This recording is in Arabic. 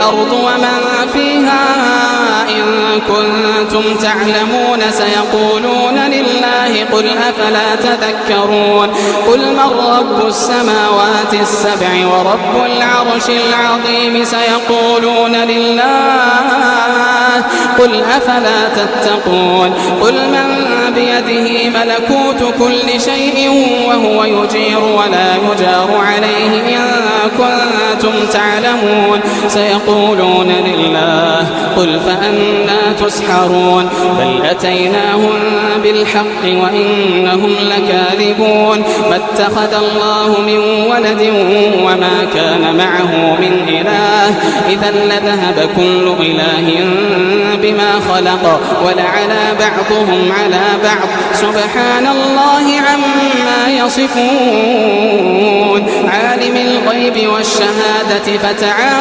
والأرض ومن فيها إن كنتم تعلمون سيقولون لله قل أفلا تذكرون قل من رب السماوات السبع ورب العرش العظيم سيقولون لله قل أفلا تتقون قل من بيده ملكوت كل شيء وهو يجير ولا يجار عليه إن كنتم تعلمون سيقولون لله قل فأنى تسحرون بل أتيناهم بالحق وإنهم لكاذبون ما اتخذ الله من ولد وما كان معه من إله إذا لذهب كل إله بما خلق ولعلى بعضهم على بعض سبحان الله عما يصفون عالم الغيب والشهادة فتعالى